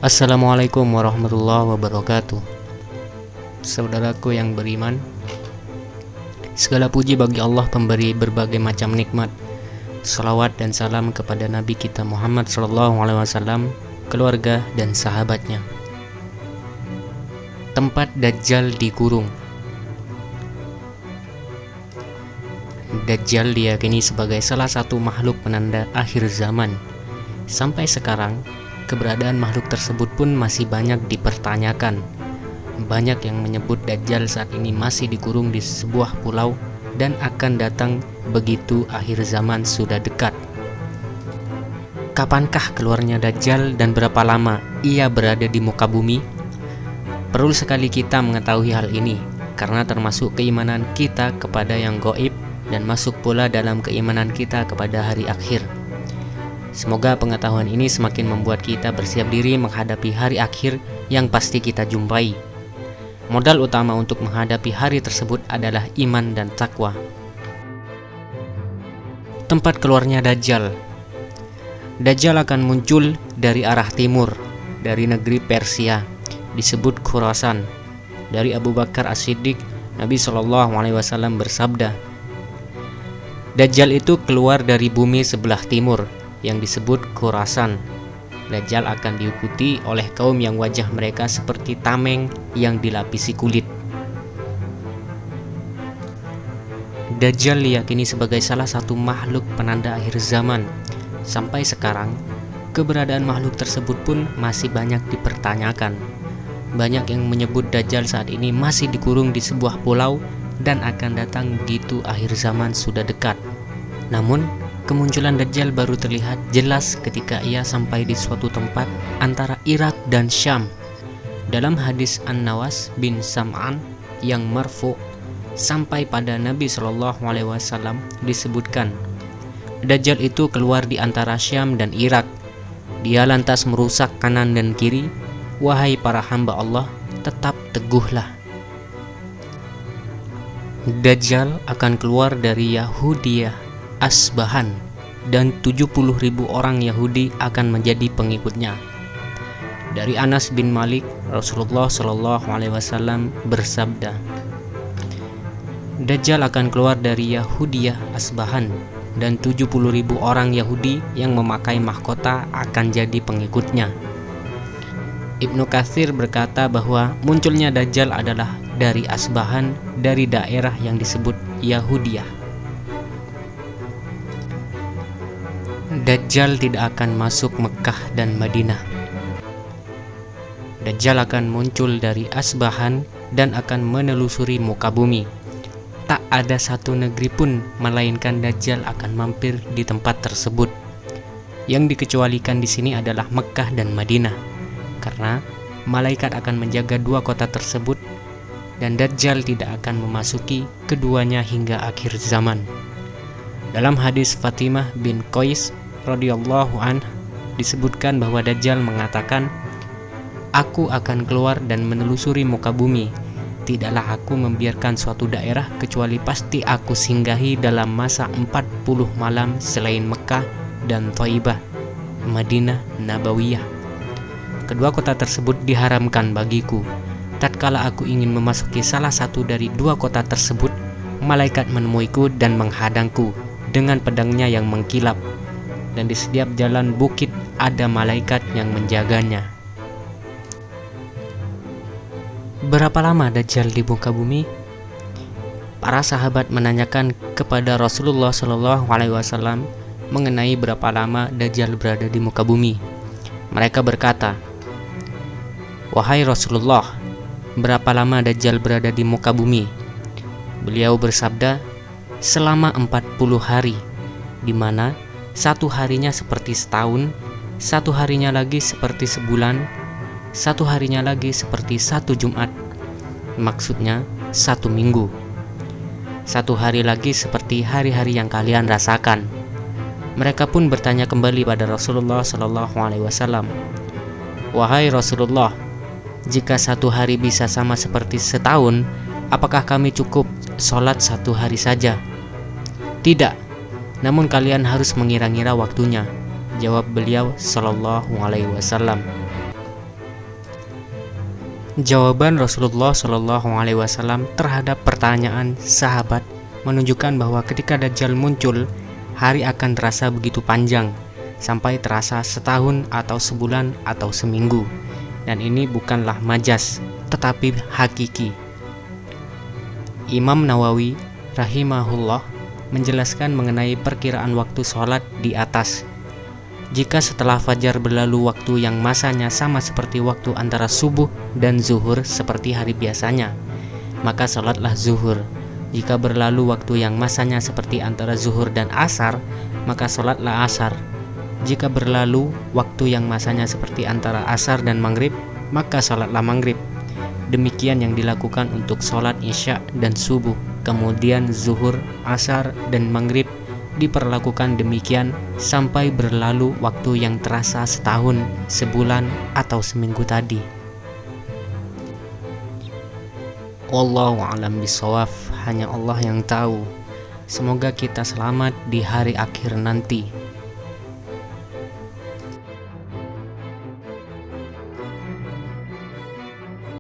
Assalamualaikum warahmatullahi wabarakatuh. Saudaraku yang beriman, segala puji bagi Allah pemberi berbagai macam nikmat. Salawat dan salam kepada Nabi kita Muhammad SAW, keluarga dan sahabatnya. Tempat Dajjal dikurung. Dajjal diyakini sebagai salah satu makhluk penanda akhir zaman. Sampai sekarang, keberadaan makhluk tersebut pun masih banyak dipertanyakan. Banyak yang menyebut Dajjal saat ini masih dikurung di sebuah pulau dan akan datang begitu akhir zaman sudah dekat. Kapankah keluarnya Dajjal dan berapa lama ia berada di muka bumi? Perlu sekali kita mengetahui hal ini, karena termasuk keimanan kita kepada yang gaib dan masuk pula dalam keimanan kita kepada hari akhir. Semoga pengetahuan ini semakin membuat kita bersiap diri menghadapi hari akhir yang pasti kita jumpai. Modal utama untuk menghadapi hari tersebut adalah iman dan takwa. Tempat keluarnya Dajjal. Dajjal akan muncul dari arah timur, dari negeri Persia, disebut Khurasan. Dari Abu Bakar As-Siddiq, Nabi SAW bersabda, Dajjal itu keluar dari bumi sebelah timur, yang disebut Khurasan. Dajjal akan diikuti oleh kaum yang wajah mereka seperti tameng yang dilapisi kulit. Dajjal diyakini sebagai salah satu makhluk penanda akhir zaman. Sampai sekarang, keberadaan makhluk tersebut pun masih banyak dipertanyakan. Banyak yang menyebut Dajjal saat ini masih dikurung di sebuah pulau dan akan datang begitu akhir zaman sudah dekat. Namun, kemunculan Dajjal baru terlihat jelas ketika ia sampai di suatu tempat antara Irak dan Syam. Dalam hadis An-Nawas bin Sam'an yang marfu sampai pada Nabi SAW disebutkan, Dajjal itu keluar di antara Syam dan Irak. Dia lantas merusak kanan dan kiri. Wahai para hamba Allah, tetap teguhlah. Dajjal akan keluar dari Yahudiyah Asbahan dan 70.000 orang Yahudi akan menjadi pengikutnya. Dari Anas bin Malik, Rasulullah SAW bersabda, Dajjal akan keluar dari Yahudiyah Asbahan dan 70.000 orang Yahudi yang memakai mahkota akan jadi pengikutnya. Ibnu Katsir berkata bahwa munculnya Dajjal adalah dari Asbahan, dari daerah yang disebut Yahudiyah. Dajjal tidak akan masuk Mekah dan Madinah. Dajjal akan muncul dari Asbahan dan akan menelusuri muka bumi. Tak ada satu negeri pun melainkan Dajjal akan mampir di tempat tersebut. Yang dikecualikan di sini adalah Mekah dan Madinah, karena malaikat akan menjaga dua kota tersebut dan Dajjal tidak akan memasuki keduanya hingga akhir zaman. Dalam hadis Fatimah bin Qais radhiyallahu anh disebutkan bahwa Dajjal mengatakan, Aku akan keluar dan menelusuri muka bumi. Tidaklah aku membiarkan suatu daerah kecuali pasti aku singgahi dalam masa 40 malam selain Mekah dan Thaibah, Madinah Nabawiyah. Kedua kota tersebut diharamkan bagiku. Tatkala aku ingin memasuki salah satu dari dua kota tersebut, malaikat menemuiku dan menghadangku dengan pedangnya yang mengkilap, dan di setiap jalan bukit ada malaikat yang menjaganya. Berapa lama Dajjal di muka bumi? Para sahabat menanyakan kepada Rasulullah SAW mengenai berapa lama Dajjal berada di muka bumi. Mereka berkata, Wahai Rasulullah, berapa lama Dajjal berada di muka bumi? Beliau bersabda, selama 40 hari, di mana satu harinya seperti setahun, satu harinya lagi seperti sebulan, satu harinya lagi seperti satu Jumat, maksudnya satu minggu. Satu hari lagi seperti hari-hari yang kalian rasakan. Mereka pun bertanya kembali pada Rasulullah SAW, Wahai Rasulullah, jika satu hari bisa sama seperti setahun, apakah kami cukup sholat satu hari saja? Tidak, namun kalian harus mengira-ngira waktunya, jawab beliau sallallahu alaihi wasallam. Jawaban Rasulullah Shallallahu Alaihi Wasallam terhadap pertanyaan sahabat menunjukkan bahwa ketika Dajjal muncul, hari akan terasa begitu panjang, sampai terasa setahun atau sebulan atau seminggu. Dan ini bukanlah majas, tetapi hakiki. Imam Nawawi rahimahullah menjelaskan mengenai perkiraan waktu sholat di atas. Jika setelah fajar berlalu waktu yang masanya sama seperti waktu antara subuh dan zuhur seperti hari biasanya, maka sholatlah zuhur. Jika berlalu waktu yang masanya seperti antara zuhur dan asar, maka sholatlah asar. Jika berlalu waktu yang masanya seperti antara asar dan maghrib, maka sholatlah maghrib. Demikian yang dilakukan untuk sholat isya dan subuh. Kemudian zuhur, asar, dan maghrib diperlakukan demikian sampai berlalu waktu yang terasa setahun, sebulan, atau seminggu tadi. Wallahu a'lam bishawab, hanya Allah yang tahu. Semoga kita selamat di hari akhir nanti.